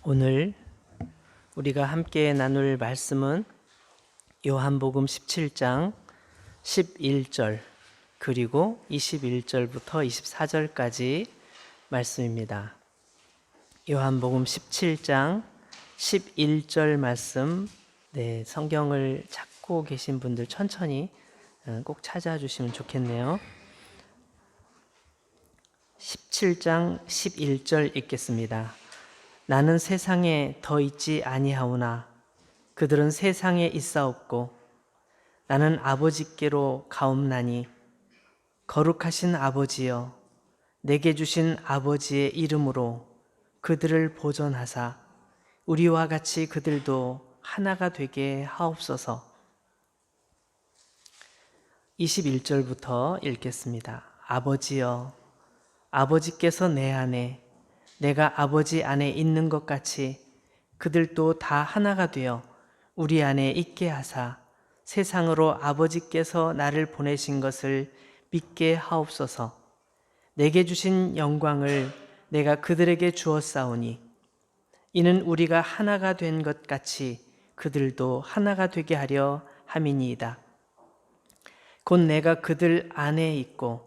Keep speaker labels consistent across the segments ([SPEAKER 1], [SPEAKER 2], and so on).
[SPEAKER 1] 오늘 우리가 함께 나눌 말씀은 요한복음 17장 11절 그리고 21절부터 24절까지 말씀입니다. 요한복음 17장 11절 말씀, 성경을 찾고 계신 분들 천천히 꼭 찾아주시면 좋겠네요. 17장 11절 읽겠습니다. 나는 세상에 더 있지 아니하오나 그들은 세상에 있사옵고 나는 아버지께로 가옵나니 거룩하신 아버지여 내게 주신 아버지의 이름으로 그들을 보존하사 우리와 같이 그들도 하나가 되게 하옵소서. 21절부터 읽겠습니다. 아버지여 아버지께서 내 안에 내가 아버지 안에 있는 것 같이 그들도 다 하나가 되어 우리 안에 있게 하사 세상으로 아버지께서 나를 보내신 것을 믿게 하옵소서. 내게 주신 영광을 내가 그들에게 주었사오니 이는 우리가 하나가 된 것 같이 그들도 하나가 되게 하려 함이니이다. 곧 내가 그들 안에 있고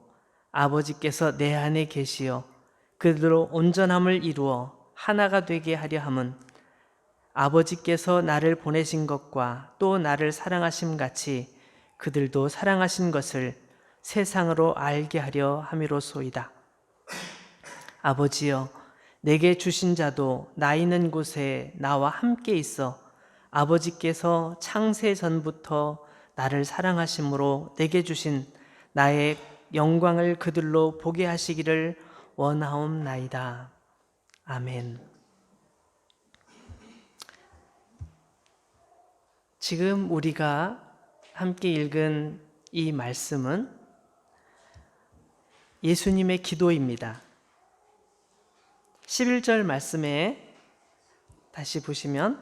[SPEAKER 1] 아버지께서 내 안에 계시어 그들로 온전함을 이루어 하나가 되게 하려 함은 아버지께서 나를 보내신 것과 또 나를 사랑하심 같이 그들도 사랑하신 것을 세상으로 알게 하려 함이로소이다. 아버지여 내게 주신 자도 나 있는 곳에 나와 함께 있어 아버지께서 창세 전부터 나를 사랑하심으로 내게 주신 나의 영광을 그들로 보게 하시기를 원하옵나이다. 아멘. 지금 우리가 함께 읽은 이 말씀은 예수님의 기도입니다. 11절 말씀에 다시 보시면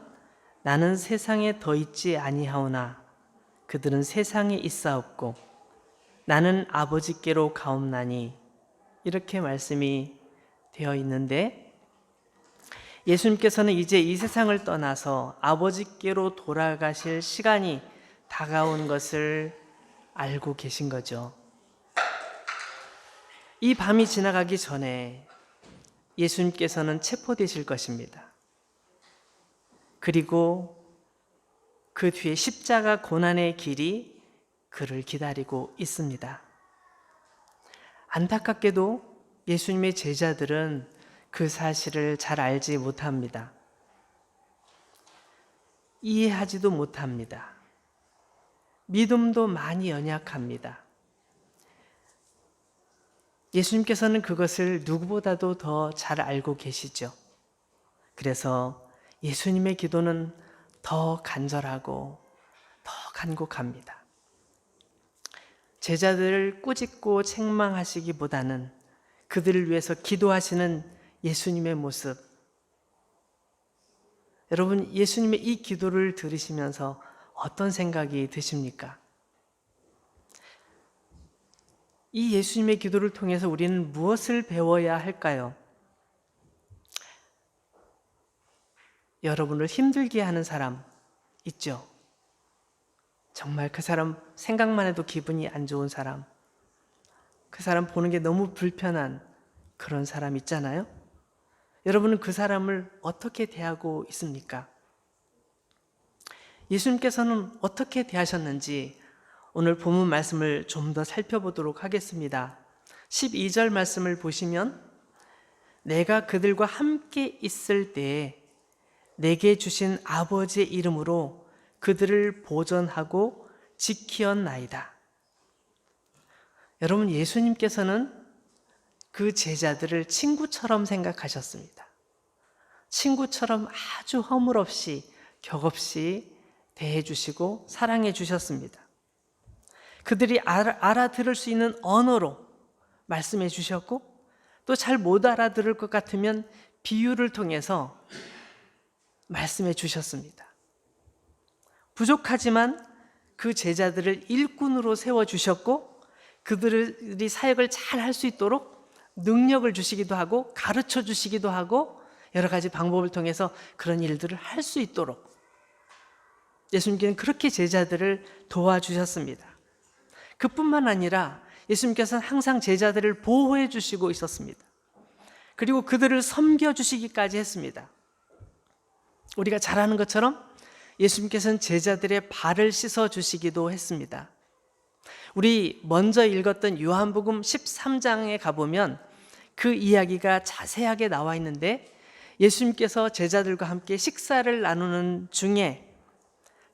[SPEAKER 1] 나는 세상에 더 있지 아니하오나 그들은 세상에 있사옵고 나는 아버지께로 가옵나니 이렇게 말씀이 되어 있는데 예수님께서는 이제 이 세상을 떠나서 아버지께로 돌아가실 시간이 다가온 것을 알고 계신 거죠. 이 밤이 지나가기 전에 예수님께서는 체포되실 것입니다. 그리고 그 뒤에 십자가 고난의 길이 그를 기다리고 있습니다. 안타깝게도 예수님의 제자들은 그 사실을 잘 알지 못합니다. 이해하지도 못합니다. 믿음도 많이 연약합니다. 예수님께서는 그것을 누구보다도 더 잘 알고 계시죠. 그래서 예수님의 기도는 더 간절하고 더 간곡합니다. 제자들을 꾸짖고 책망하시기보다는 그들을 위해서 기도하시는 예수님의 모습. 여러분, 예수님의 이 기도를 들으시면서 어떤 생각이 드십니까? 이 예수님의 기도를 통해서 우리는 무엇을 배워야 할까요? 여러분을 힘들게 하는 사람 있죠? 정말 그 사람 생각만 해도 기분이 안 좋은 사람, 그 사람 보는 게 너무 불편한 그런 사람 있잖아요? 여러분은 그 사람을 어떻게 대하고 있습니까? 예수님께서는 어떻게 대하셨는지 오늘 본문 말씀을 좀 더 살펴보도록 하겠습니다. 12절 말씀을 보시면 내가 그들과 함께 있을 때에 내게 주신 아버지의 이름으로 그들을 보존하고 지키었나이다. 여러분, 예수님께서는 그 제자들을 친구처럼 생각하셨습니다. 친구처럼 아주 허물없이 격없이 대해주시고 사랑해 주셨습니다. 그들이 알아들을 수 있는 언어로 말씀해 주셨고 또 잘 못 알아들을 것 같으면 비유를 통해서 말씀해 주셨습니다. 부족하지만 그 제자들을 일꾼으로 세워주셨고 그들이 사역을 잘 할 수 있도록 능력을 주시기도 하고 가르쳐 주시기도 하고 여러 가지 방법을 통해서 그런 일들을 할 수 있도록 예수님께서는 그렇게 제자들을 도와주셨습니다. 그뿐만 아니라 예수님께서는 항상 제자들을 보호해 주시고 있었습니다. 그리고 그들을 섬겨주시기까지 했습니다. 우리가 잘 아는 것처럼 예수님께서는 제자들의 발을 씻어주시기도 했습니다. 우리 먼저 읽었던 요한복음 13장에 가보면 그 이야기가 자세하게 나와 있는데, 예수님께서 제자들과 함께 식사를 나누는 중에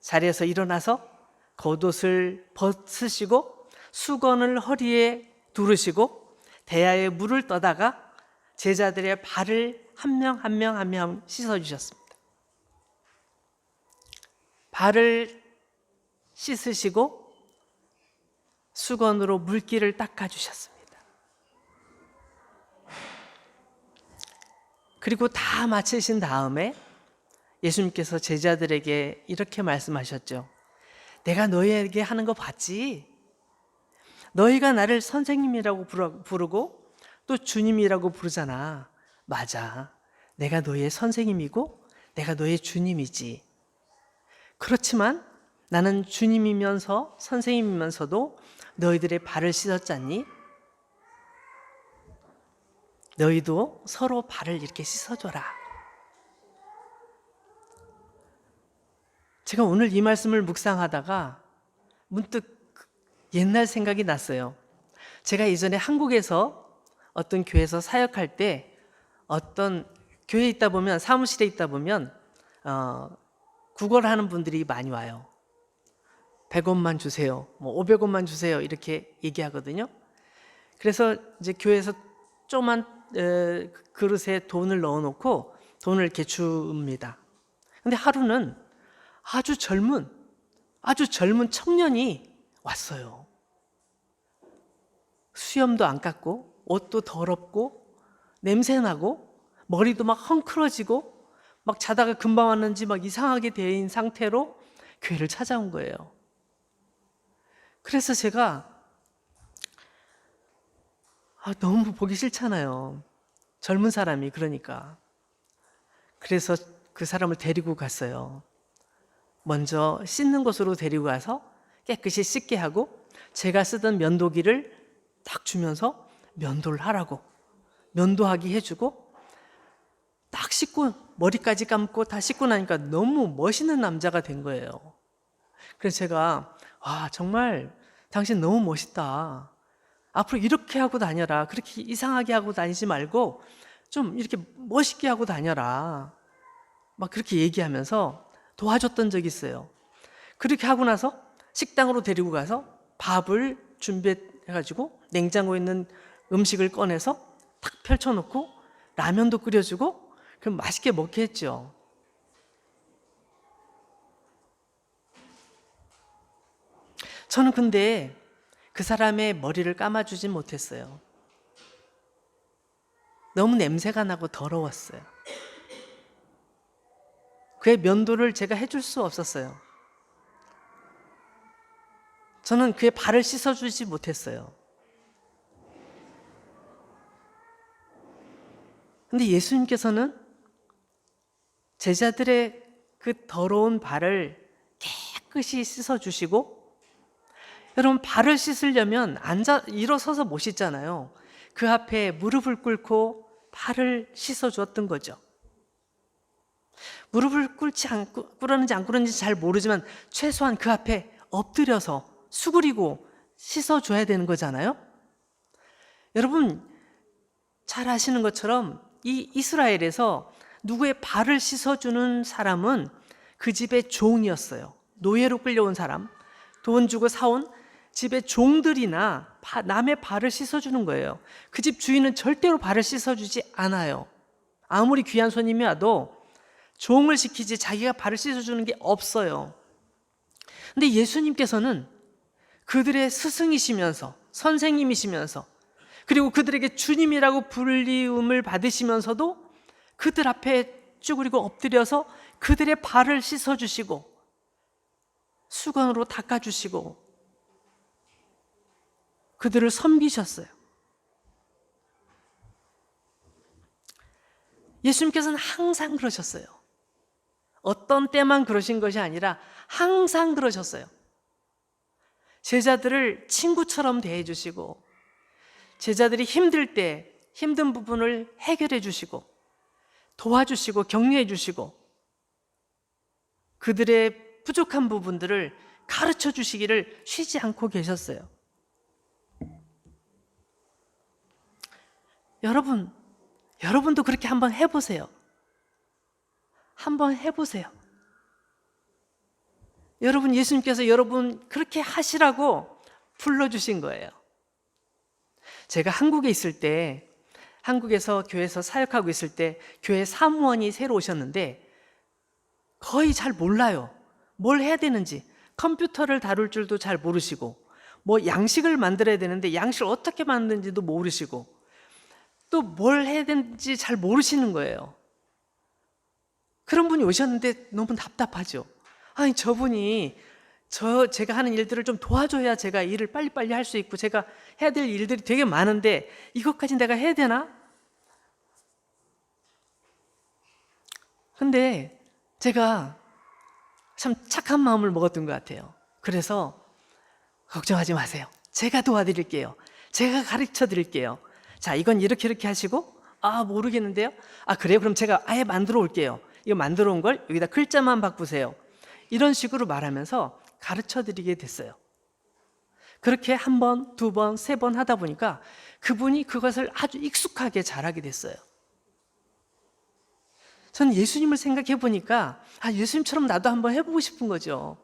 [SPEAKER 1] 자리에서 일어나서 겉옷을 벗으시고 수건을 허리에 두르시고 대야에 물을 떠다가 제자들의 발을 한 명 한 명 한 명 씻어주셨습니다. 발을 씻으시고 수건으로 물기를 닦아주셨습니다. 그리고 다 마치신 다음에 예수님께서 제자들에게 이렇게 말씀하셨죠. 내가 너희에게 하는 거 봤지? 너희가 나를 선생님이라고 부르고 또 주님이라고 부르잖아. 맞아. 내가 너희의 선생님이고 내가 너희의 주님이지. 그렇지만 나는 주님이면서 선생님이면서도 너희들의 발을 씻었잖니? 너희도 서로 발을 이렇게 씻어줘라. 제가 오늘 이 말씀을 묵상하다가 문득 옛날 생각이 났어요. 제가 예전에 한국에서 어떤 교회에서 사역할 때 어떤 교회에 있다 보면, 사무실에 있다 보면 국어를 하는 분들이 많이 와요. 100원만 주세요, 500원만 주세요, 이렇게 얘기하거든요. 그래서 이제 교회에서 조그만 그릇에 돈을 넣어놓고 돈을 이렇게 줍니다. 근데 하루는 아주 젊은 청년이 왔어요. 수염도 안 깎고 옷도 더럽고 냄새나고 머리도 막 헝클어지고 막 자다가 금방 왔는지 막 이상하게 된 상태로 교회를 찾아온 거예요. 그래서 제가 너무 보기 싫잖아요. 젊은 사람이. 그러니까 그래서 그 사람을 데리고 갔어요. 먼저 씻는 곳으로 데리고 가서 깨끗이 씻게 하고 제가 쓰던 면도기를 딱 주면서 면도를 하라고, 면도하기 해주고 딱 씻고 머리까지 감고 다 씻고 나니까 너무 멋있는 남자가 된 거예요. 그래서 제가 정말 당신 너무 멋있다. 앞으로 이렇게 하고 다녀라. 그렇게 이상하게 하고 다니지 말고 좀 이렇게 멋있게 하고 다녀라. 막 그렇게 얘기하면서 도와줬던 적이 있어요. 그렇게 하고 나서 식당으로 데리고 가서 밥을 준비해가지고 냉장고에 있는 음식을 꺼내서 탁 펼쳐놓고 라면도 끓여주고 그럼 맛있게 먹게 했죠. 저는 근데 그 사람의 머리를 감아주진 못했어요. 너무 냄새가 나고 더러웠어요. 그의 면도를 제가 해줄 수 없었어요. 저는 그의 발을 씻어주지 못했어요. 근데 예수님께서는 제자들의 그 더러운 발을 깨끗이 씻어주시고, 여러분 발을 씻으려면 일어서서 못 씻잖아요. 그 앞에 무릎을 꿇고 발을 씻어주었던 거죠. 무릎을 꿇었는지 안 꿇었는지 잘 모르지만 최소한 그 앞에 엎드려서 수그리고 씻어줘야 되는 거잖아요. 여러분 잘 아시는 것처럼 이 이스라엘에서 누구의 발을 씻어주는 사람은 그 집의 종이었어요. 노예로 끌려온 사람, 돈 주고 사온 집의 종들이나 남의 발을 씻어주는 거예요. 그 집 주인은 절대로 발을 씻어주지 않아요. 아무리 귀한 손님이 와도 종을 시키지 자기가 발을 씻어주는 게 없어요. 근데 예수님께서는 그들의 스승이시면서 선생님이시면서 그리고 그들에게 주님이라고 불리움을 받으시면서도 그들 앞에 쭈그리고 엎드려서 그들의 발을 씻어주시고 수건으로 닦아주시고 그들을 섬기셨어요. 예수님께서는 항상 그러셨어요. 어떤 때만 그러신 것이 아니라 항상 그러셨어요. 제자들을 친구처럼 대해주시고, 제자들이 힘들 때 힘든 부분을 해결해 주시고, 도와주시고, 격려해 주시고, 그들의 부족한 부분들을 가르쳐 주시기를 쉬지 않고 계셨어요. 여러분도 그렇게 한번 해보세요. 한번 해보세요. 여러분, 예수님께서 여러분 그렇게 하시라고 불러주신 거예요. 제가 한국에 있을 때, 한국에서 교회에서 사역하고 있을 때 교회 사무원이 새로 오셨는데 거의 잘 몰라요. 뭘 해야 되는지. 컴퓨터를 다룰 줄도 잘 모르시고, 뭐 양식을 만들어야 되는데 양식을 어떻게 만드는지도 모르시고, 또 뭘 해야 되는지 잘 모르시는 거예요. 그런 분이 오셨는데 너무 답답하죠. 아니, 저분이 제가 하는 일들을 좀 도와줘야 제가 일을 빨리빨리 할 수 있고, 제가 해야 될 일들이 되게 많은데 이것까지 내가 해야 되나? 근데 제가 참 착한 마음을 먹었던 것 같아요. 그래서 걱정하지 마세요. 제가 도와드릴게요. 제가 가르쳐 드릴게요. 자, 이건 이렇게 하시고, 모르겠는데요? 그래요? 그럼 제가 아예 만들어 올게요. 이거 만들어 온 걸 여기다 글자만 바꾸세요. 이런 식으로 말하면서 가르쳐 드리게 됐어요. 그렇게 한 번, 두 번, 세 번 하다 보니까 그분이 그것을 아주 익숙하게 잘하게 됐어요. 저는 예수님을 생각해 보니까 예수님처럼 나도 한번 해보고 싶은 거죠.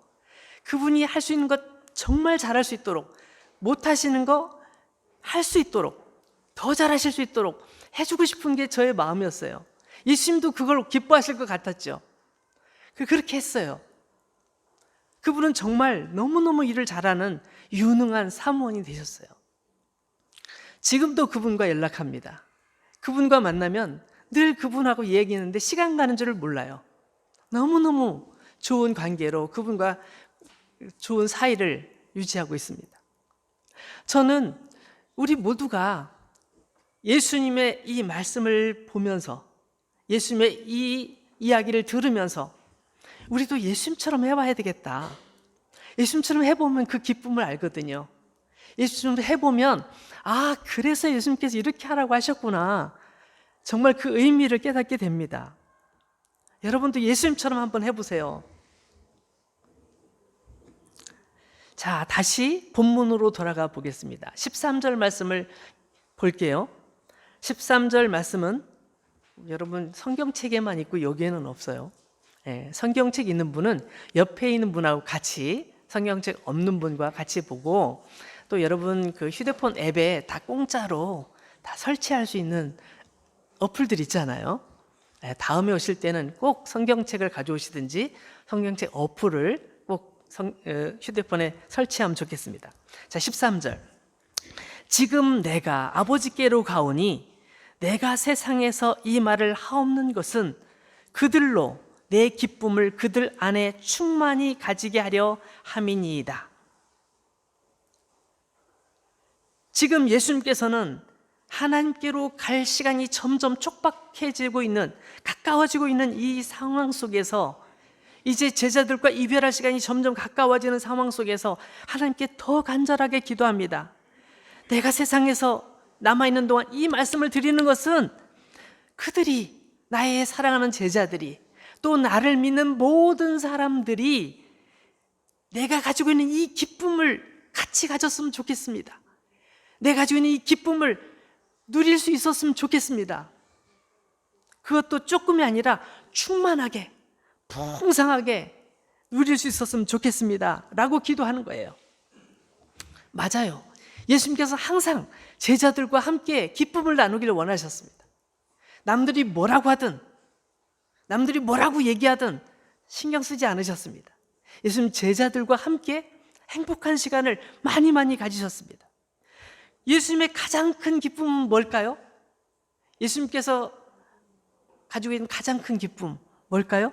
[SPEAKER 1] 그분이 할 수 있는 것 정말 잘할 수 있도록, 못 하시는 거 할 수 있도록, 더 잘하실 수 있도록 해주고 싶은 게 저의 마음이었어요. 예수님도 그걸 기뻐하실 것 같았죠. 그렇게 했어요. 그분은 정말 너무너무 일을 잘하는 유능한 사무원이 되셨어요. 지금도 그분과 연락합니다. 그분과 만나면 늘 그분하고 얘기했는데 시간 가는 줄을 몰라요. 너무너무 좋은 관계로 그분과 좋은 사이를 유지하고 있습니다. 저는 우리 모두가 예수님의 이 말씀을 보면서, 예수님의 이 이야기를 들으면서 우리도 예수님처럼 해봐야 되겠다. 예수님처럼 해보면 그 기쁨을 알거든요. 예수님처럼 해보면 그래서 예수님께서 이렇게 하라고 하셨구나, 정말 그 의미를 깨닫게 됩니다. 여러분도 예수님처럼 한번 해보세요. 자, 다시 본문으로 돌아가 보겠습니다. 13절 말씀을 볼게요. 13절 말씀은 여러분 성경책에만 있고 여기에는 없어요. 성경책 있는 분은 옆에 있는 분하고 같이, 성경책 없는 분과 같이 보고, 또 여러분 그 휴대폰 앱에 다 공짜로 다 설치할 수 있는 어플들 있잖아요. 다음에 오실 때는 꼭 성경책을 가져오시든지 성경책 어플을 꼭 휴대폰에 설치하면 좋겠습니다. 자, 13절. 지금 내가 아버지께로 가오니 내가 세상에서 이 말을 하옵는 것은 그들로 내 기쁨을 그들 안에 충만히 가지게 하려 함이니이다. 지금 예수님께서는 하나님께로 갈 시간이 점점 촉박해지고 있는, 가까워지고 있는 이 상황 속에서, 이제 제자들과 이별할 시간이 점점 가까워지는 상황 속에서 하나님께 더 간절하게 기도합니다. 내가 세상에서 남아있는 동안 이 말씀을 드리는 것은 그들이, 나의 사랑하는 제자들이, 또 나를 믿는 모든 사람들이 내가 가지고 있는 이 기쁨을 같이 가졌으면 좋겠습니다. 내가 가지고 있는 이 기쁨을 누릴 수 있었으면 좋겠습니다. 그것도 조금이 아니라 충만하게, 풍성하게 누릴 수 있었으면 좋겠습니다 라고 기도하는 거예요. 맞아요. 예수님께서 항상 제자들과 함께 기쁨을 나누기를 원하셨습니다. 남들이 뭐라고 하든, 남들이 뭐라고 얘기하든 신경 쓰지 않으셨습니다. 예수님 제자들과 함께 행복한 시간을 많이 가지셨습니다. 예수님의 가장 큰 기쁨은 뭘까요? 예수님께서 가지고 있는 가장 큰 기쁨 뭘까요?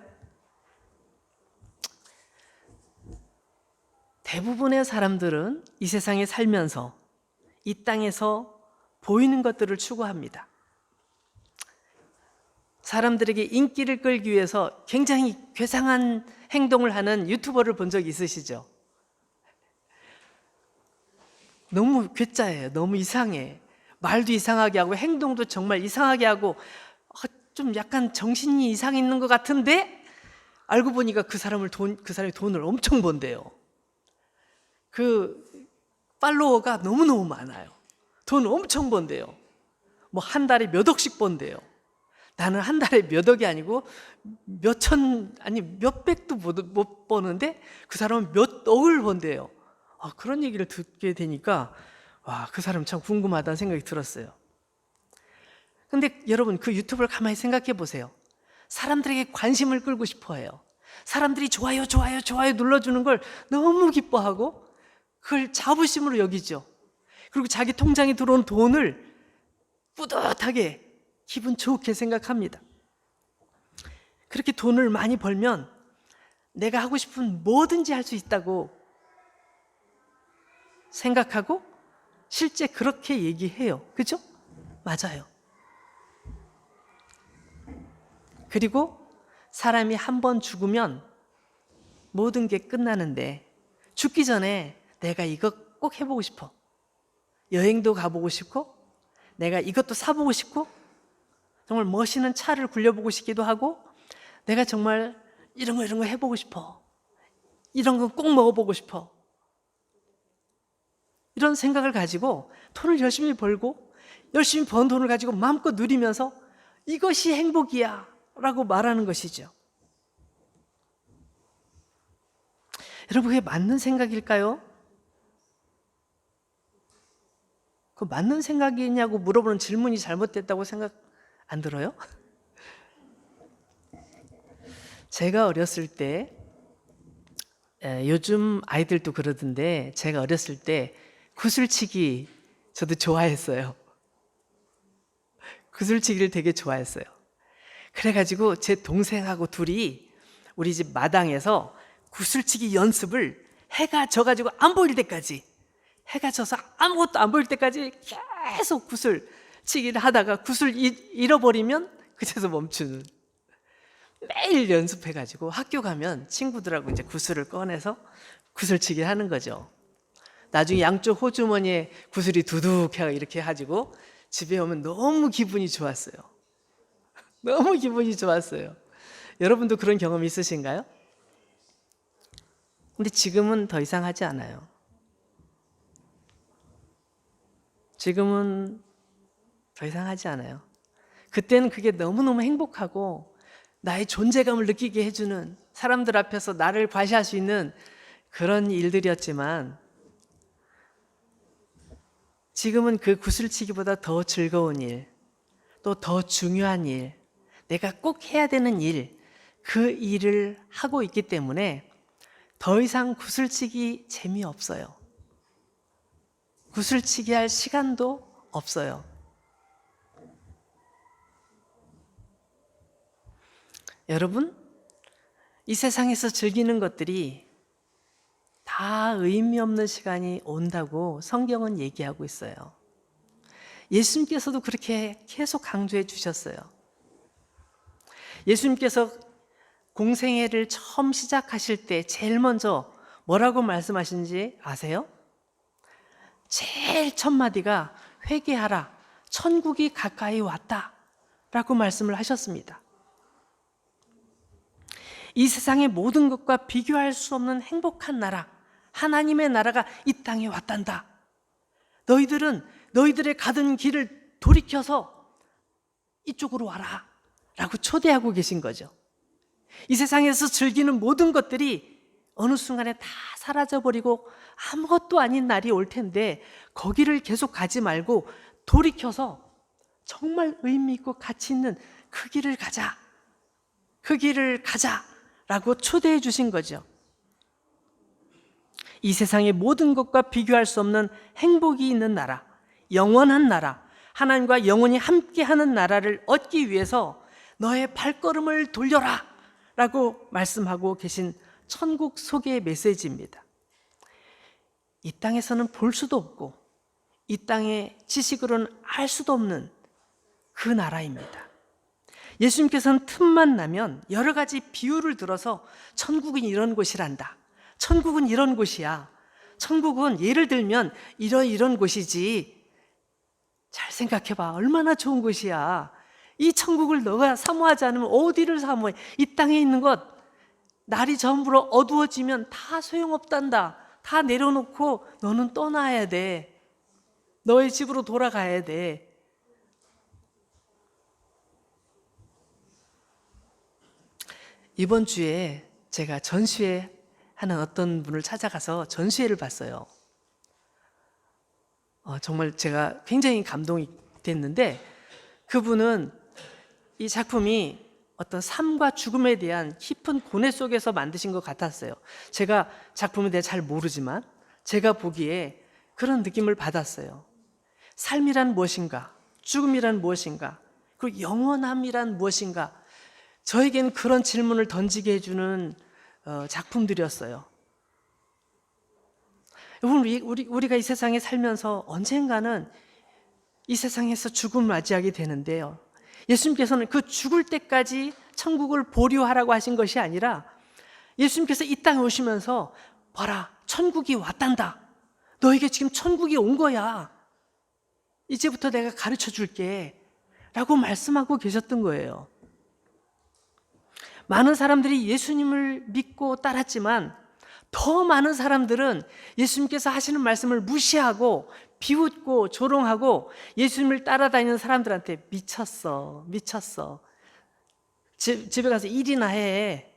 [SPEAKER 1] 대부분의 사람들은 이 세상에 살면서 이 땅에서 보이는 것들을 추구합니다. 사람들에게 인기를 끌기 위해서 굉장히 괴상한 행동을 하는 유튜버를 본 적 있으시죠? 너무 괴짜예요. 너무 이상해. 말도 이상하게 하고 행동도 정말 이상하게 하고 좀 약간 정신이 이상 있는 것 같은데 알고 보니까 그 사람이 돈을 엄청 번대요. 그 팔로워가 너무너무 많아요. 돈 엄청 번대요. 뭐 한 달에 몇 억씩 번대요. 나는 한 달에 몇 억이 아니고 몇천 아니 몇백도 못 버는데 그 사람은 몇 억을 번대요. 그런 얘기를 듣게 되니까 와, 그 사람 참 궁금하다는 생각이 들었어요. 근데 여러분, 그 유튜브를 가만히 생각해 보세요. 사람들에게 관심을 끌고 싶어 해요. 사람들이 좋아요 좋아요 좋아요 눌러주는 걸 너무 기뻐하고 그걸 자부심으로 여기죠. 그리고 자기 통장에 들어온 돈을 뿌듯하게 기분 좋게 생각합니다. 그렇게 돈을 많이 벌면 내가 하고 싶은 뭐든지 할 수 있다고 생각하고 실제 그렇게 얘기해요. 그죠? 맞아요. 그리고 사람이 한 번 죽으면 모든 게 끝나는데 죽기 전에 내가 이거 꼭 해보고 싶어. 여행도 가보고 싶고 내가 이것도 사보고 싶고 정말 멋있는 차를 굴려보고 싶기도 하고 내가 정말 이런 거 해보고 싶어. 이런 거 꼭 먹어보고 싶어. 이런 생각을 가지고 돈을 열심히 벌고 열심히 번 돈을 가지고 마음껏 누리면서 이것이 행복이야 라고 말하는 것이죠. 여러분, 그게 맞는 생각일까요? 그 맞는 생각이냐고 물어보는 질문이 잘못됐다고 생각 안 들어요? 제가 어렸을 때 요즘 아이들도 그러던데 제가 어렸을 때 구슬치기 저도 좋아했어요. 구슬치기를 되게 좋아했어요. 그래가지고 제 동생하고 둘이 우리 집 마당에서 구슬치기 연습을 해가 져가지고 안 보일 때까지, 해가 져서 아무것도 안 보일 때까지 계속 구슬치기를 하다가 구슬 잃어버리면 그제서 멈추는, 매일 연습해가지고 학교 가면 친구들하고 이제 구슬을 꺼내서 구슬치기 하는 거죠. 나중에 양쪽 호주머니에 구슬이 두둑하게 이렇게 가지고 집에 오면 너무 기분이 좋았어요. 너무 기분이 좋았어요. 여러분도 그런 경험 있으신가요? 근데 지금은 더 이상 하지 않아요. 지금은 더 이상 하지 않아요. 그때는 그게 너무너무 행복하고 나의 존재감을 느끼게 해주는, 사람들 앞에서 나를 과시할 수 있는 그런 일들이었지만 지금은 그 구슬치기보다 더 즐거운 일, 또 더 중요한 일, 내가 꼭 해야 되는 일, 그 일을 하고 있기 때문에 더 이상 구슬치기 재미없어요. 구슬치기 할 시간도 없어요. 여러분, 이 세상에서 즐기는 것들이 다 의미 없는 시간이 온다고 성경은 얘기하고 있어요. 예수님께서도 그렇게 계속 강조해 주셨어요. 예수님께서 공생애를 처음 시작하실 때 제일 먼저 뭐라고 말씀하신지 아세요? 제일 첫 마디가 회개하라, 천국이 가까이 왔다 라고 말씀을 하셨습니다. 이 세상의 모든 것과 비교할 수 없는 행복한 나라, 하나님의 나라가 이 땅에 왔단다. 너희들은 너희들의 가던 길을 돌이켜서 이쪽으로 와라 라고 초대하고 계신 거죠. 이 세상에서 즐기는 모든 것들이 어느 순간에 다 사라져버리고 아무것도 아닌 날이 올 텐데 거기를 계속 가지 말고 돌이켜서 정말 의미 있고 가치 있는 그 길을 가자, 그 길을 가자 라고 초대해 주신 거죠. 이 세상의 모든 것과 비교할 수 없는 행복이 있는 나라, 영원한 나라, 하나님과 영원히 함께하는 나라를 얻기 위해서 너의 발걸음을 돌려라 라고 말씀하고 계신 천국 소개의 메시지입니다. 이 땅에서는 볼 수도 없고 이 땅의 지식으로는 알 수도 없는 그 나라입니다. 예수님께서는 틈만 나면 여러 가지 비유를 들어서 천국은 이런 곳이란다. 천국은 이런 곳이야. 천국은 예를 들면 이런 곳이지. 잘 생각해봐. 얼마나 좋은 곳이야. 이 천국을 너가 사모하지 않으면 어디를 사모해? 이 땅에 있는 것, 날이 저물어 어두워지면 다 소용없단다. 다 내려놓고 너는 떠나야 돼. 너의 집으로 돌아가야 돼. 이번 주에 제가 전시회 하는 어떤 분을 찾아가서 전시회를 봤어요. 정말 제가 굉장히 감동이 됐는데, 그분은 이 작품이 어떤 삶과 죽음에 대한 깊은 고뇌 속에서 만드신 것 같았어요. 제가 작품에 대해 잘 모르지만 제가 보기에 그런 느낌을 받았어요. 삶이란 무엇인가? 죽음이란 무엇인가? 그리고 영원함이란 무엇인가? 저에게는 그런 질문을 던지게 해주는 작품들이었어요. 여러분, 우리가 이 세상에 살면서 언젠가는 이 세상에서 죽음을 맞이하게 되는데요. 예수님께서는 그 죽을 때까지 천국을 보류하라고 하신 것이 아니라, 예수님께서 이 땅에 오시면서 봐라, 천국이 왔단다. 너에게 지금 천국이 온 거야. 이제부터 내가 가르쳐 줄게 라고 말씀하고 계셨던 거예요. 많은 사람들이 예수님을 믿고 따랐지만 더 많은 사람들은 예수님께서 하시는 말씀을 무시하고 비웃고 조롱하고 예수님을 따라다니는 사람들한테 미쳤어. 집에 가서 일이나 해.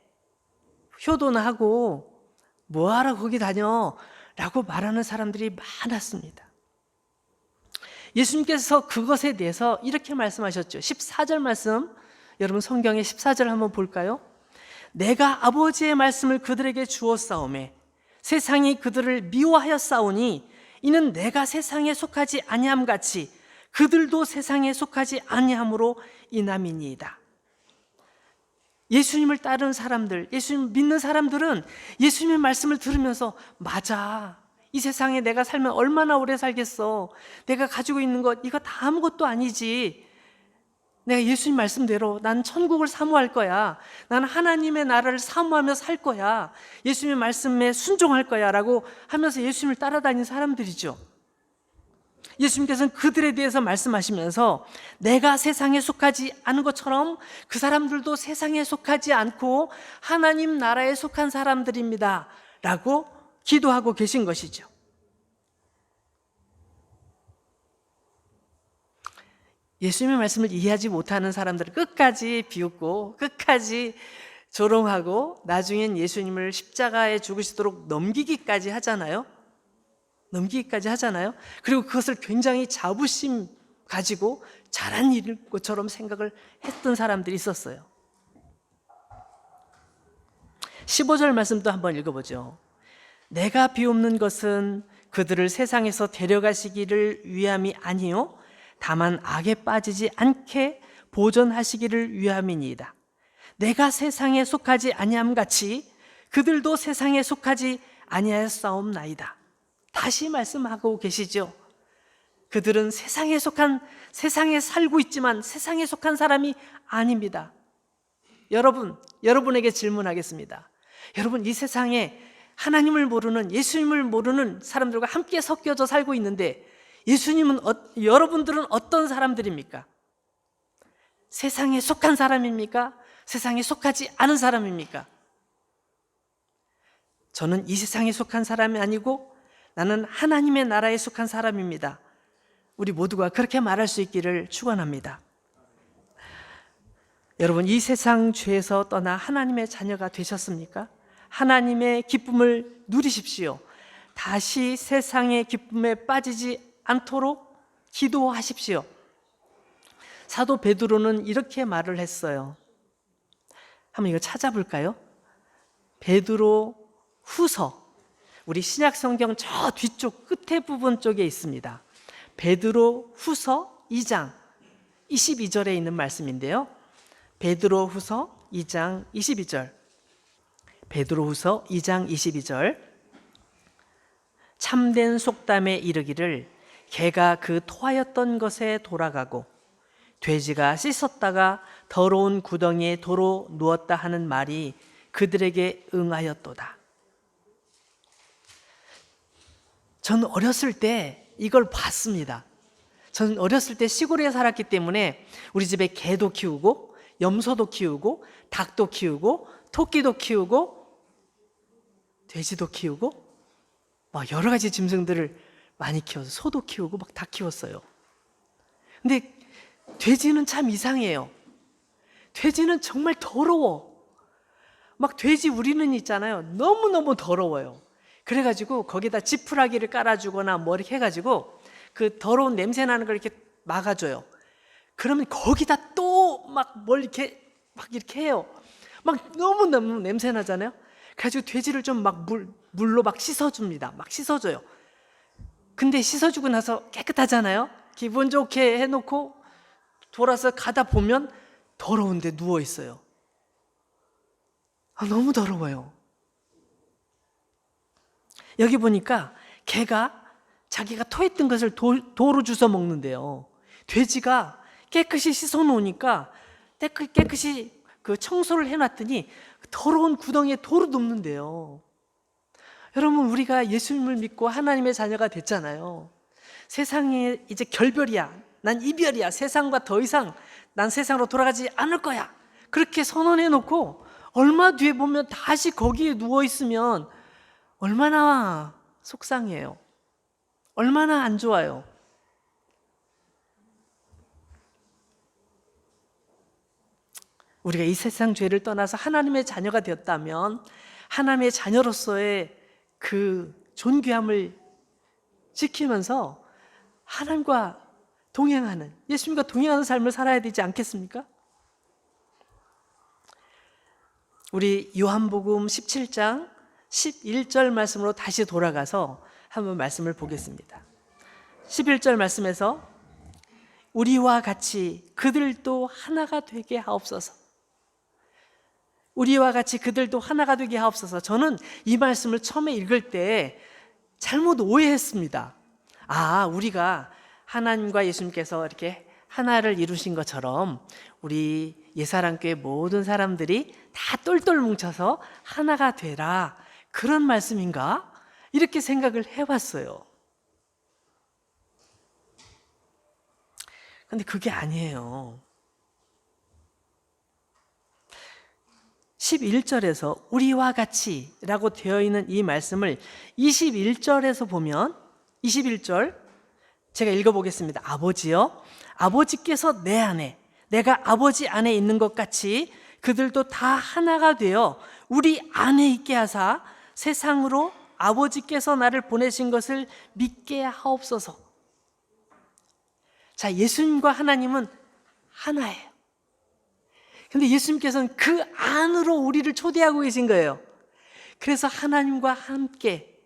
[SPEAKER 1] 효도나 하고 뭐하러 거기 다녀? 라고 말하는 사람들이 많았습니다. 예수님께서 그것에 대해서 이렇게 말씀하셨죠. 14절 말씀, 여러분 성경의 14절 한번 볼까요? 내가 아버지의 말씀을 그들에게 주었사오매 세상이 그들을 미워하였사오니 이는 내가 세상에 속하지 아니함 같이 그들도 세상에 속하지 아니함으로 인함이니이다. 예수님을 따르는 사람들, 예수님 믿는 사람들은 예수님의 말씀을 들으면서 맞아, 이 세상에 내가 살면 얼마나 오래 살겠어. 내가 가지고 있는 것 이거 다 아무것도 아니지. 내가 예수님 말씀대로 난 천국을 사모할 거야. 난 하나님의 나라를 사모하며 살 거야. 예수님의 말씀에 순종할 거야 라고 하면서 예수님을 따라다니는 사람들이죠. 예수님께서는 그들에 대해서 말씀하시면서 내가 세상에 속하지 않은 것처럼 그 사람들도 세상에 속하지 않고 하나님 나라에 속한 사람들입니다 라고 기도하고 계신 것이죠. 예수님의 말씀을 이해하지 못하는 사람들을 끝까지 비웃고 끝까지 조롱하고 나중엔 예수님을 십자가에 죽으시도록 넘기기까지 하잖아요. 그리고 그것을 굉장히 자부심 가지고 잘한 일일 것처럼 생각을 했던 사람들이 있었어요. 15절 말씀도 한번 읽어보죠. 내가 비옵는 것은 그들을 세상에서 데려가시기를 위함이 아니요 다만 악에 빠지지 않게 보존하시기를 위함이니이다. 내가 세상에 속하지 아니함 같이 그들도 세상에 속하지 아니하였사옵나이다. 다시 말씀하고 계시죠. 그들은 세상에 살고 있지만 세상에 속한 사람이 아닙니다. 여러분에게 질문하겠습니다. 여러분, 이 세상에 하나님을 모르는, 예수님을 모르는 사람들과 함께 섞여져 살고 있는데 여러분들은 어떤 사람들입니까? 세상에 속한 사람입니까? 세상에 속하지 않은 사람입니까? 저는 이 세상에 속한 사람이 아니고 나는 하나님의 나라에 속한 사람입니다. 우리 모두가 그렇게 말할 수 있기를 축원합니다. 여러분, 이 세상 죄에서 떠나 하나님의 자녀가 되셨습니까? 하나님의 기쁨을 누리십시오. 다시 세상의 기쁨에 빠지지 않도록 기도하십시오. 사도 베드로는 이렇게 말을 했어요. 한번 이거 찾아볼까요? 베드로 후서, 우리 신약 성경 저 뒤쪽 끝에 부분 쪽에 있습니다. 베드로 후서 2장 22절에 있는 말씀인데요. 베드로 후서 2장 22절. 베드로 후서 2장 22절. 참된 속담에 이르기를 개가 그 토하였던 것에 돌아가고 돼지가 씻었다가 더러운 구덩이에 도로 누웠다 하는 말이 그들에게 응하였도다. 저는 어렸을 때 이걸 봤습니다. 저는 어렸을 때 시골에 살았기 때문에 우리 집에 개도 키우고 염소도 키우고 닭도 키우고 토끼도 키우고 돼지도 키우고 막 여러 가지 짐승들을 많이 키워서 소도 키우고 막 다 키웠어요. 근데 돼지는 참 이상해요. 돼지는 정말 더러워. 막 돼지 우리는 있잖아요. 너무너무 더러워요. 그래가지고 거기다 지푸라기를 깔아주거나 뭐 이렇게 해가지고 그 더러운 냄새 나는 걸 이렇게 막아줘요. 그러면 거기다 또 막 뭘 이렇게 막 이렇게 해요. 막 너무너무 냄새 나잖아요. 그래가지고 돼지를 좀 막 물로 막 씻어줍니다. 막 씻어줘요. 근데 씻어주고 나서 깨끗하잖아요. 기분 좋게 해놓고 돌아서 가다 보면 더러운데 누워 있어요. 너무 더러워요. 여기 보니까 개가 자기가 토했던 것을 도로 주워 먹는데요. 돼지가 깨끗이 씻어 놓으니까 깨끗이 그 청소를 해놨더니 더러운 구덩이에 도로 눕는데요. 여러분, 우리가 예수님을 믿고 하나님의 자녀가 됐잖아요. 세상에 이제 결별이야. 난 이별이야. 세상과 더 이상 난 세상으로 돌아가지 않을 거야. 그렇게 선언해 놓고 얼마 뒤에 보면 다시 거기에 누워 있으면 얼마나 속상해요. 얼마나 안 좋아요. 우리가 이 세상 죄를 떠나서 하나님의 자녀가 되었다면 하나님의 자녀로서의 그 존귀함을 지키면서 하나님과 동행하는, 예수님과 동행하는 삶을 살아야 되지 않겠습니까? 우리 요한복음 17장 11절 말씀으로 다시 돌아가서 한번 말씀을 보겠습니다. 11절 말씀에서 우리와 같이 그들도 하나가 되게 하옵소서. 우리와 같이 그들도 하나가 되게 하옵소서. 저는 이 말씀을 처음에 읽을 때 잘못 오해했습니다. 우리가 하나님과 예수님께서 이렇게 하나를 이루신 것처럼 우리 예사랑교회 모든 사람들이 다 똘똘 뭉쳐서 하나가 되라, 그런 말씀인가? 이렇게 생각을 해봤어요. 근데 그게 아니에요. 11절에서 우리와 같이 라고 되어 있는 이 말씀을 21절에서 보면, 21절 제가 읽어보겠습니다. 아버지여, 아버지께서 내 안에, 내가 아버지 안에 있는 것 같이 그들도 다 하나가 되어 우리 안에 있게 하사 세상으로 아버지께서 나를 보내신 것을 믿게 하옵소서. 자, 예수님과 하나님은 하나예요. 근데 예수님께서는 그 안으로 우리를 초대하고 계신 거예요. 그래서 하나님과 함께,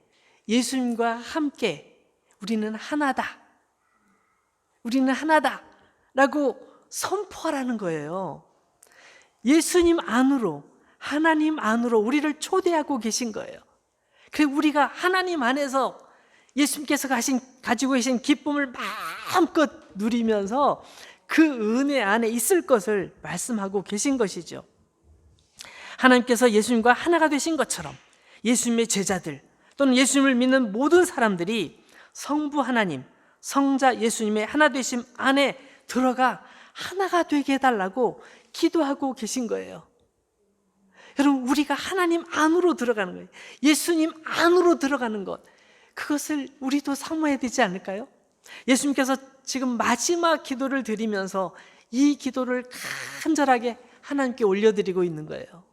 [SPEAKER 1] 예수님과 함께 우리는 하나다. 우리는 하나다 라고 선포하라는 거예요. 예수님 안으로, 하나님 안으로 우리를 초대하고 계신 거예요. 그리고 우리가 하나님 안에서 예수님께서 가지고 계신 기쁨을 마음껏 누리면서 그 은혜 안에 있을 것을 말씀하고 계신 것이죠. 하나님께서 예수님과 하나가 되신 것처럼 예수님의 제자들 또는 예수님을 믿는 모든 사람들이 성부 하나님, 성자 예수님의 하나 되심 안에 들어가 하나가 되게 해달라고 기도하고 계신 거예요. 여러분, 우리가 하나님 안으로 들어가는 거예요. 예수님 안으로 들어가는 것, 그것을 우리도 사모해야 되지 않을까요? 예수님께서 지금 마지막 기도를 드리면서 이 기도를 간절하게 하나님께 올려드리고 있는 거예요.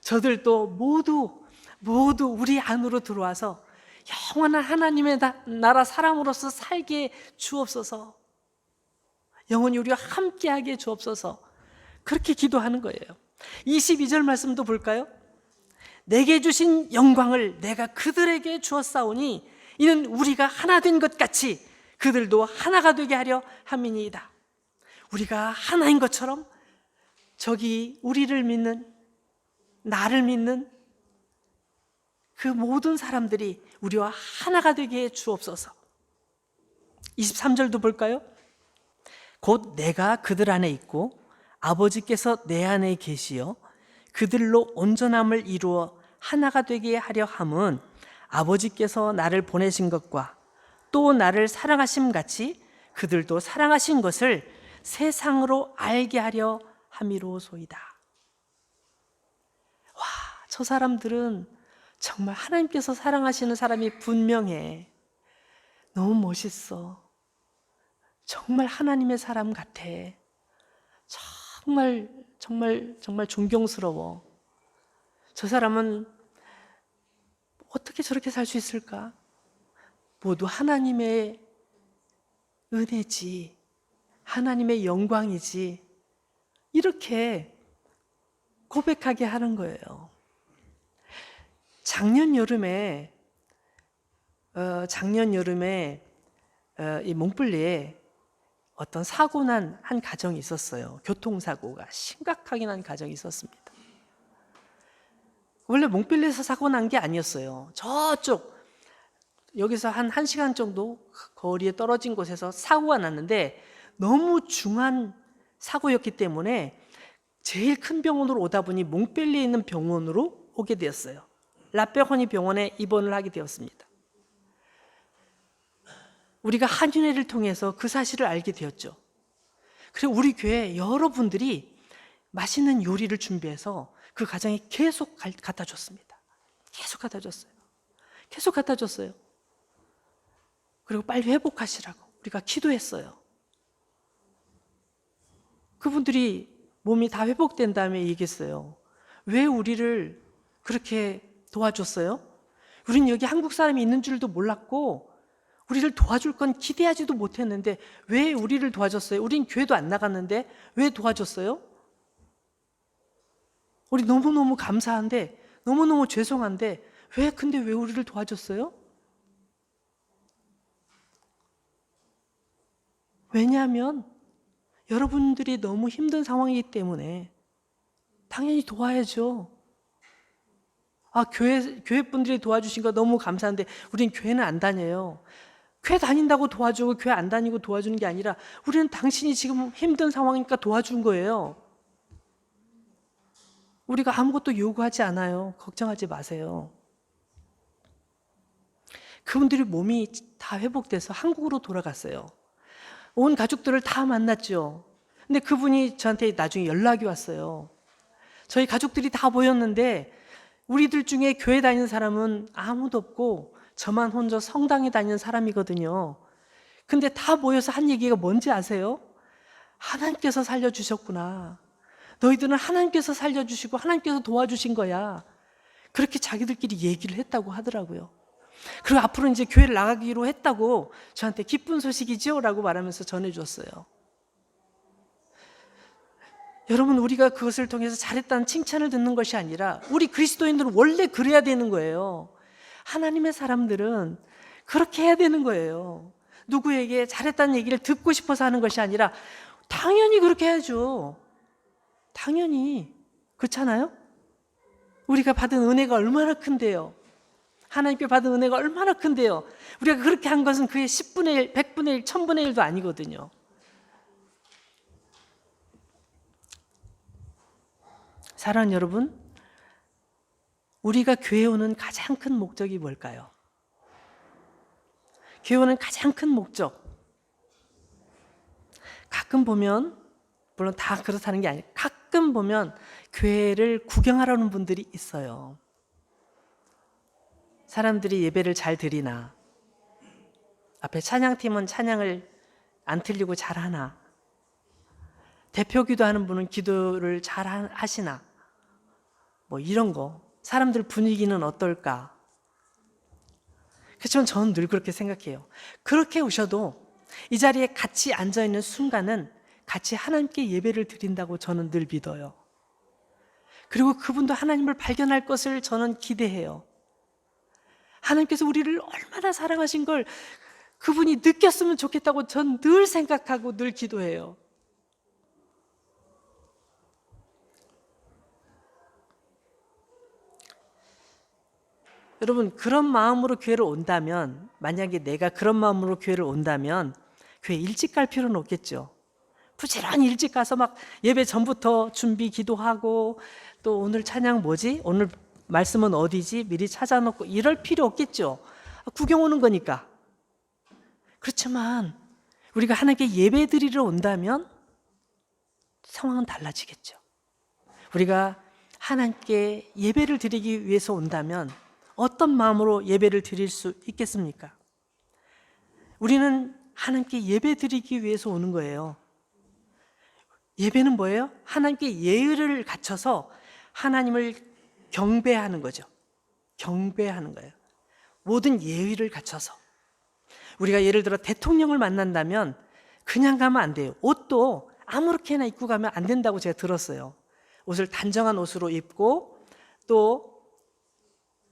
[SPEAKER 1] 저들도 모두 우리 안으로 들어와서 영원한 하나님의 나라 사람으로서 살게 주옵소서. 영원히 우리와 함께하게 주옵소서. 그렇게 기도하는 거예요. 22절 말씀도 볼까요? 내게 주신 영광을 내가 그들에게 주었사오니 이는 우리가 하나 된 것 같이 그들도 하나가 되게 하려 함이니이다. 우리가 하나인 것처럼 저기 우리를 믿는, 나를 믿는 그 모든 사람들이 우리와 하나가 되게 해 주옵소서. 23절도 볼까요? 곧 내가 그들 안에 있고 아버지께서 내 안에 계시어 그들로 온전함을 이루어 하나가 되게 하려 함은 아버지께서 나를 보내신 것과 또 나를 사랑하심 같이 그들도 사랑하신 것을 세상으로 알게 하려 함이로소이다. 와, 저 사람들은 정말 하나님께서 사랑하시는 사람이 분명해. 너무 멋있어. 정말 하나님의 사람 같아. 정말 존경스러워. 저 사람은 어떻게 저렇게 살 수 있을까? 모두 하나님의 은혜지, 하나님의 영광이지, 이렇게 고백하게 하는 거예요. 작년 여름에 이 몽블리에 어떤 사고 난 한 가정이 있었어요. 교통사고가 심각하게 난 가정이 있었습니다. 원래 몽빌리에서 사고 난 게 아니었어요. 저쪽 여기서 한 1시간 정도 거리에 떨어진 곳에서 사고가 났는데 너무 중한 사고였기 때문에 제일 큰 병원으로 오다 보니 몽벨리에 있는 병원으로 오게 되었어요. 라페호니 병원에 입원을 하게 되었습니다. 우리가 한인회를 통해서 그 사실을 알게 되었죠. 그리고 우리 교회 여러분들이 맛있는 요리를 준비해서 그 가정에 계속 갖다 줬습니다. 계속 갖다 줬어요. 계속 갖다 줬어요. 그리고 빨리 회복하시라고 우리가 기도했어요. 그분들이 몸이 다 회복된 다음에 얘기했어요. 왜 우리를 그렇게 도와줬어요? 우린 여기 한국 사람이 있는 줄도 몰랐고 우리를 도와줄 건 기대하지도 못했는데 왜 우리를 도와줬어요? 우린 교회도 안 나갔는데 왜 도와줬어요? 우리 너무너무 감사한데 너무너무 죄송한데 근데 왜 우리를 도와줬어요? 왜냐하면 여러분들이 너무 힘든 상황이기 때문에 당연히 도와야죠. 교회 분들이 도와주신 거 너무 감사한데 우린 교회는 안 다녀요. 교회 다닌다고 도와주고 교회 안 다니고 도와주는 게 아니라 우리는 당신이 지금 힘든 상황이니까 도와준 거예요. 우리가 아무것도 요구하지 않아요. 걱정하지 마세요. 그분들이 몸이 다 회복돼서 한국으로 돌아갔어요. 온 가족들을 다 만났죠. 근데 그분이 저한테 나중에 연락이 왔어요. 저희 가족들이 다 모였는데 우리들 중에 교회 다니는 사람은 아무도 없고 저만 혼자 성당에 다니는 사람이거든요. 근데 다 모여서 한 얘기가 뭔지 아세요? 하나님께서 살려주셨구나. 너희들은 하나님께서 살려주시고 하나님께서 도와주신 거야. 그렇게 자기들끼리 얘기를 했다고 하더라고요. 그리고 앞으로 이제 교회를 나가기로 했다고 저한테 기쁜 소식이죠? 라고 말하면서 전해줬어요. 여러분, 우리가 그것을 통해서 잘했다는 칭찬을 듣는 것이 아니라 우리 그리스도인들은 원래 그래야 되는 거예요. 하나님의 사람들은 그렇게 해야 되는 거예요. 누구에게 잘했다는 얘기를 듣고 싶어서 하는 것이 아니라 당연히 그렇게 해야죠. 당연히. 그렇잖아요? 우리가 받은 은혜가 얼마나 큰데요. 하나님께 받은 은혜가 얼마나 큰데요. 우리가 그렇게 한 것은 그의 10분의 1, 100분의 1, 1000분의 1도 아니거든요. 사랑하는 여러분, 우리가 교회 오는 가장 큰 목적이 뭘까요? 교회 오는 가장 큰 목적, 가끔 보면, 물론 다 그렇다는 게 아니에요. 가끔 보면 교회를 구경하려는 분들이 있어요. 사람들이 예배를 잘 드리나, 앞에 찬양팀은 찬양을 안 틀리고 잘하나, 대표 기도하는 분은 기도를 잘 하시나, 뭐 이런 거, 사람들 분위기는 어떨까. 그렇지만 저는 늘 그렇게 생각해요. 그렇게 오셔도 이 자리에 같이 앉아있는 순간은 같이 하나님께 예배를 드린다고 저는 늘 믿어요. 그리고 그분도 하나님을 발견할 것을 저는 기대해요. 하나님께서 우리를 얼마나 사랑하신 걸 그분이 느꼈으면 좋겠다고 전 늘 생각하고 늘 기도해요. 여러분, 그런 마음으로 교회를 온다면, 만약에 내가 그런 마음으로 교회를 온다면 교회 일찍 갈 필요는 없겠죠. 부지런히 일찍 가서 막 예배 전부터 준비 기도하고 또 오늘 찬양 뭐지? 오늘 말씀은 어디지? 미리 찾아놓고 이럴 필요 없겠죠. 구경 오는 거니까. 그렇지만 우리가 하나님께 예배 드리러 온다면 상황은 달라지겠죠. 우리가 하나님께 예배를 드리기 위해서 온다면 어떤 마음으로 예배를 드릴 수 있겠습니까? 우리는 하나님께 예배 드리기 위해서 오는 거예요. 예배는 뭐예요? 하나님께 예의를 갖춰서 하나님을 경배하는 거죠. 경배하는 거예요. 모든 예의를 갖춰서. 우리가 예를 들어 대통령을 만난다면 그냥 가면 안 돼요. 옷도 아무렇게나 입고 가면 안 된다고 제가 들었어요. 옷을 단정한 옷으로 입고 또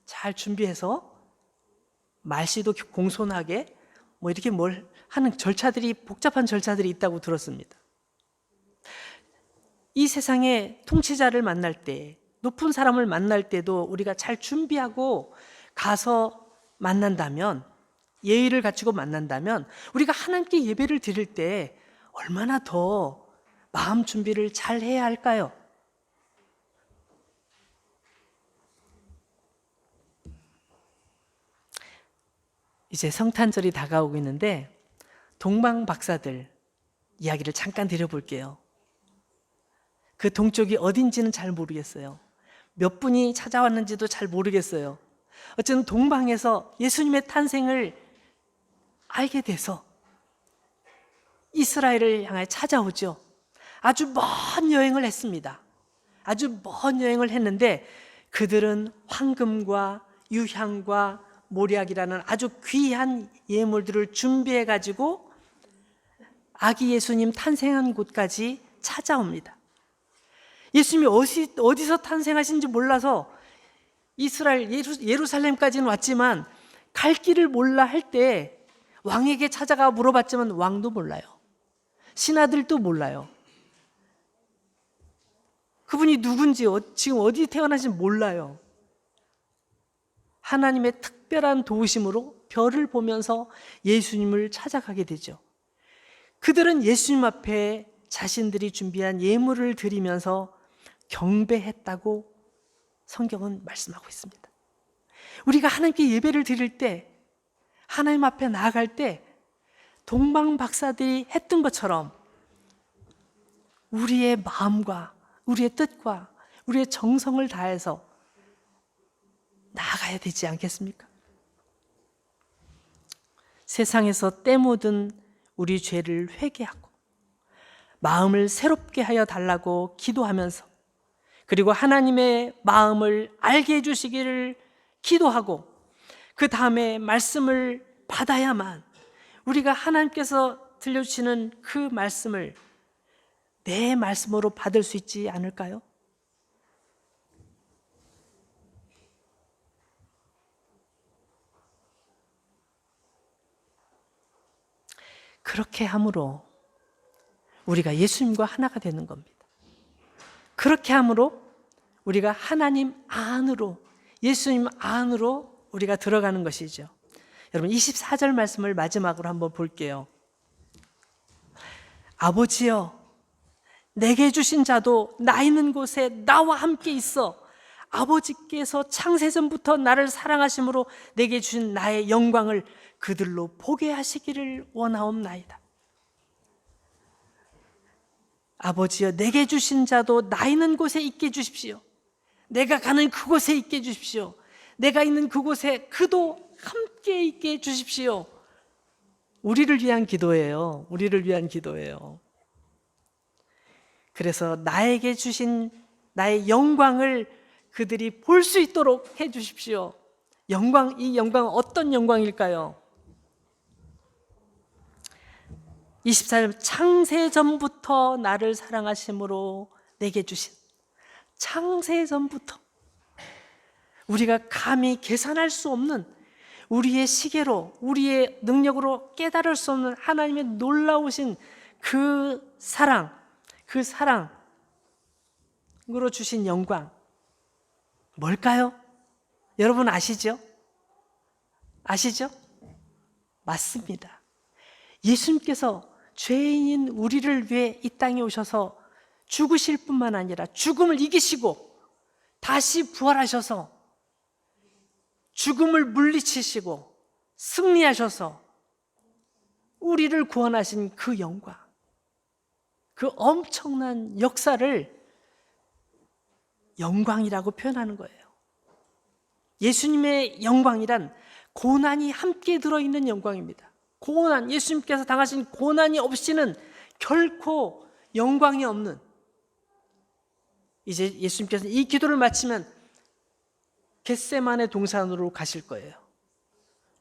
[SPEAKER 1] 잘 준비해서 말씨도 공손하게 뭐 이렇게 뭘 하는 절차들이, 복잡한 절차들이 있다고 들었습니다. 이 세상의 통치자를 만날 때, 높은 사람을 만날 때도 우리가 잘 준비하고 가서 만난다면, 예의를 갖추고 만난다면 우리가 하나님께 예배를 드릴 때 얼마나 더 마음 준비를 잘 해야 할까요? 이제 성탄절이 다가오고 있는데 동방 박사들 이야기를 잠깐 드려볼게요. 그 동쪽이 어딘지는 잘 모르겠어요. 몇 분이 찾아왔는지도 잘 모르겠어요. 어쨌든 동방에서 예수님의 탄생을 알게 돼서 이스라엘을 향해 찾아오죠. 아주 먼 여행을 했습니다. 아주 먼 여행을 했는데 그들은 황금과 유향과 모략이라는 아주 귀한 예물들을 준비해 가지고 아기 예수님 탄생한 곳까지 찾아옵니다. 예수님이 어디서 탄생하신지 몰라서 이스라엘 예루살렘까지는 왔지만 갈 길을 몰라 할 때 왕에게 찾아가 물어봤지만 왕도 몰라요. 신하들도 몰라요. 그분이 누군지 지금 어디 태어나신지 몰라요. 하나님의 특별한 도우심으로 별을 보면서 예수님을 찾아가게 되죠. 그들은 예수님 앞에 자신들이 준비한 예물을 드리면서 경배했다고 성경은 말씀하고 있습니다. 우리가 하나님께 예배를 드릴 때, 하나님 앞에 나아갈 때 동방 박사들이 했던 것처럼 우리의 마음과 우리의 뜻과 우리의 정성을 다해서 나아가야 되지 않겠습니까? 세상에서 때 묻은 우리 죄를 회개하고 마음을 새롭게 하여 달라고 기도하면서, 그리고 하나님의 마음을 알게 해주시기를 기도하고 그 다음에 말씀을 받아야만 우리가 하나님께서 들려주시는 그 말씀을 내 말씀으로 받을 수 있지 않을까요? 그렇게 함으로 우리가 예수님과 하나가 되는 겁니다. 그렇게 함으로 우리가 하나님 안으로, 예수님 안으로 우리가 들어가는 것이죠. 여러분 24절 말씀을 마지막으로 한번 볼게요. 아버지여, 내게 주신 자도 나 있는 곳에 나와 함께 있어 아버지께서 창세전부터 나를 사랑하심으로 내게 주신 나의 영광을 그들로 보게 하시기를 원하옵나이다. 아버지여, 내게 주신 자도 나 있는 곳에 있게 해주십시오. 내가 가는 그곳에 있게 해주십시오. 내가 있는 그곳에 그도 함께 있게 해주십시오. 우리를 위한 기도예요. 우리를 위한 기도예요. 그래서 나에게 주신 나의 영광을 그들이 볼 수 있도록 해주십시오. 영광, 이 영광은 어떤 영광일까요? 24절, 창세전부터 나를 사랑하심으로 내게 주신, 창세전부터 우리가 감히 계산할 수 없는, 우리의 시계로 우리의 능력으로 깨달을 수 없는 하나님의 놀라우신 그 사랑, 그 사랑으로 주신 영광 뭘까요? 여러분 아시죠? 아시죠? 맞습니다. 예수님께서 죄인인 우리를 위해 이 땅에 오셔서 죽으실 뿐만 아니라 죽음을 이기시고 다시 부활하셔서 죽음을 물리치시고 승리하셔서 우리를 구원하신 그 영광, 그 엄청난 역사를 영광이라고 표현하는 거예요. 예수님의 영광이란 고난이 함께 들어있는 영광입니다. 고난, 예수님께서 당하신 고난이 없이는 결코 영광이 없는, 이제 예수님께서 이 기도를 마치면 겟세마네 동산으로 가실 거예요.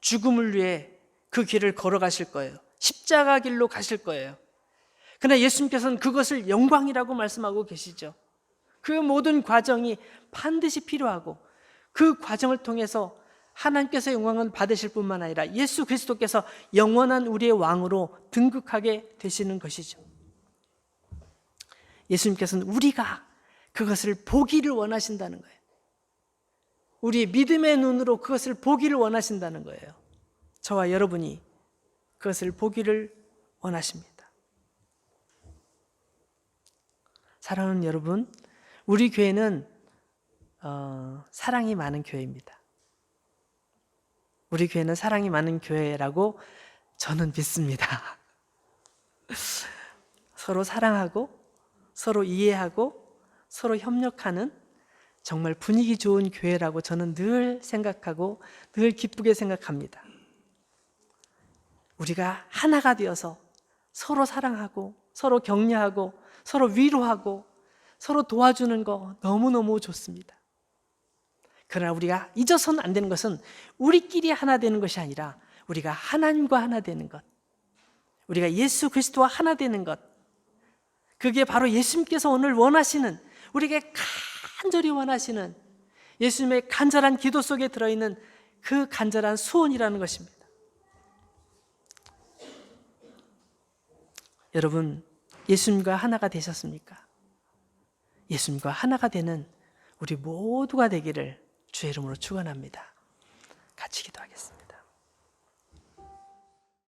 [SPEAKER 1] 죽음을 위해 그 길을 걸어가실 거예요. 십자가 길로 가실 거예요. 그러나 예수님께서는 그것을 영광이라고 말씀하고 계시죠. 그 모든 과정이 반드시 필요하고 그 과정을 통해서 하나님께서 영광을 받으실 뿐만 아니라 예수 그리스도께서 영원한 우리의 왕으로 등극하게 되시는 것이죠. 예수님께서는 우리가 그것을 보기를 원하신다는 거예요. 우리의 믿음의 눈으로 그것을 보기를 원하신다는 거예요. 저와 여러분이 그것을 보기를 원하십니다. 사랑하는 여러분, 우리 교회는 사랑이 많은 교회입니다. 우리 교회는 사랑이 많은 교회라고 저는 믿습니다. 서로 사랑하고 서로 이해하고 서로 협력하는 정말 분위기 좋은 교회라고 저는 늘 생각하고 늘 기쁘게 생각합니다. 우리가 하나가 되어서 서로 사랑하고 서로 격려하고 서로 위로하고 서로 도와주는 거 너무너무 좋습니다. 그러나 우리가 잊어서는 안 되는 것은 우리끼리 하나 되는 것이 아니라 우리가 하나님과 하나 되는 것, 우리가 예수 그리스도와 하나 되는 것, 그게 바로 예수님께서 오늘 원하시는, 우리에게 간절히 원하시는 예수님의 간절한 기도 속에 들어있는 그 간절한 소원이라는 것입니다. 여러분, 예수님과 하나가 되셨습니까? 예수님과 하나가 되는 우리 모두가 되기를 주의 이름으로 축원합니다. 같이 기도하겠습니다.